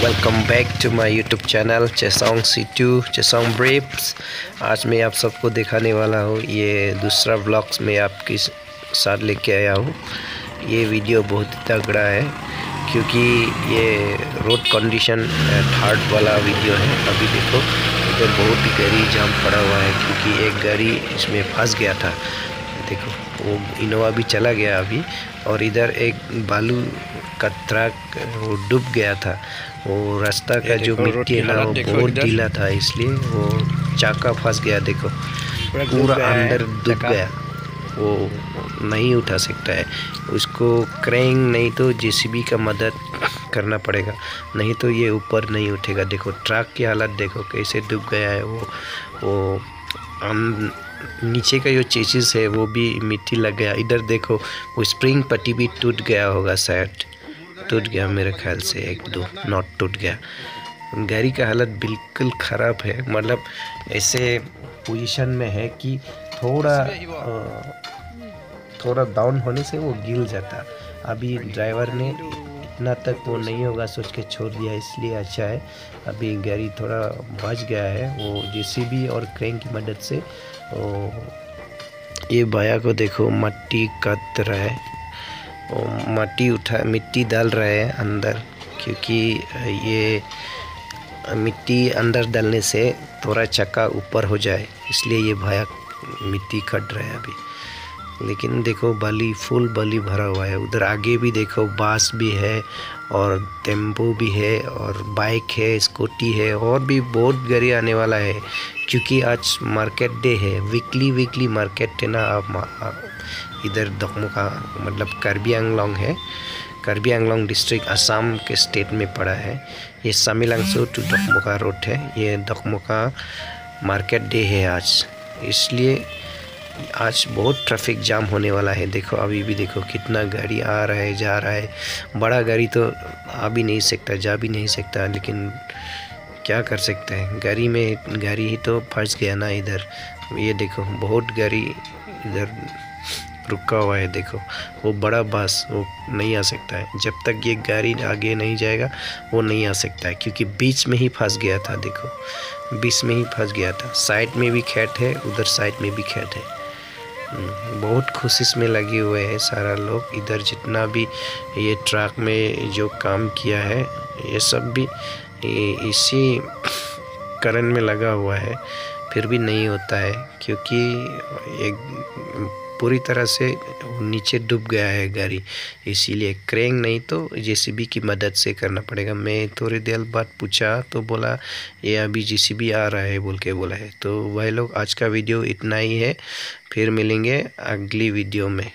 Welcome back to my YouTube channel चेसोंग C2 चेसोंग ब्रेव्स। आज मैं आप सबको दिखाने वाला हूँ, ये दूसरा व्लॉग्स में आपके साथ लेके आया हूँ। ये वीडियो बहुत ही तगड़ा है क्योंकि ये रोड कंडीशन थर्ड वाला वीडियो है। अभी देखो इधर बहुत ही गाड़ी जाम पड़ा हुआ है क्योंकि एक गाड़ी इसमें फंस गया था। देखो वो इनोवा भी चला गया अभी, और इधर एक बालू का ट्रक वो डूब गया था। वो रास्ता का जो मिट्टी है ना वो बहुत ढीला था, इसलिए वो चाका फंस गया। देखो पूरा अंदर डूब गया, वो नहीं उठा सकता है। उसको क्रेन नहीं तो जेसीबी का मदद करना पड़ेगा, नहीं तो ये ऊपर नहीं उठेगा। देखो ट्रक की हालत देखो कैसे डूब गया है। वो नीचे का जो चेसिस है वो भी मिट्टी लग गया। इधर देखो वो स्प्रिंग पट्टी भी टूट गया होगा, शायद टूट गया मेरे ख्याल से, एक दो नॉट टूट गया। गाड़ी का हालत बिल्कुल ख़राब है, मतलब ऐसे पोजीशन में है कि थोड़ा डाउन होने से वो गिर जाता। अभी ड्राइवर ने इतना तक वो नहीं होगा सोच के छोड़ दिया, इसलिए अच्छा है। अभी गाड़ी थोड़ा बच गया है, वो जेसीबी और क्रेन की मदद से। ये भैया को देखो मट्टी काट रहा है, वो मिट्टी डाल रहे हैं अंदर, क्योंकि ये मिट्टी अंदर डालने से थोड़ा चक्का ऊपर हो जाए, इसलिए ये भैया मिट्टी काट रहे हैं अभी। लेकिन देखो बाली फुल बाली भरा हुआ है। उधर आगे भी देखो बस भी है और टेम्पो भी है और बाइक है, स्कूटी है, और भी बहुत गाड़ी आने वाला है क्योंकि आज मार्केट डे है। वीकली मार्केट है ना। आप इधर दोकमोका मतलब कार्बी आंगलोंग है। कार्बी आंगलोंग डिस्ट्रिक्ट असम के स्टेट में पड़ा है। ये सामिलांगसो टू दोकमोका रोड है। ये दोकमोका मार्केट डे है आज, इसलिए आज बहुत ट्रैफिक जाम होने वाला है। देखो अभी भी देखो कितना गाड़ी आ रहा है जा रहा है। बड़ा गाड़ी तो आ भी नहीं सकता, जा भी नहीं सकता, लेकिन क्या कर सकते हैं, गाड़ी ही तो फंस गया ना इधर। ये देखो बहुत गाड़ी इधर रुका हुआ है। देखो वो बड़ा बस वो नहीं आ सकता है, जब तक ये गाड़ी आगे नहीं जाएगा वो नहीं आ सकता है, क्योंकि बीच में ही फंस गया था। देखो बीच में ही फंस गया था। साइड में भी खेत है, उधर साइड में भी खेत है। बहुत कोशिश में लगे हुए हैं सारा लोग। इधर जितना भी ये ट्रक में जो काम किया है ये सब भी इसी कारण में लगा हुआ है, फिर भी नहीं होता है क्योंकि एक पूरी तरह से नीचे डूब गया है गाड़ी। इसीलिए क्रेन नहीं तो जेसीबी की मदद से करना पड़ेगा। मैं थोड़ी देर बाद पूछा तो बोला ये अभी जेसीबी आ रहा है बोल के बोला है। तो भाई लोग आज का वीडियो इतना ही है, फिर मिलेंगे अगली वीडियो में।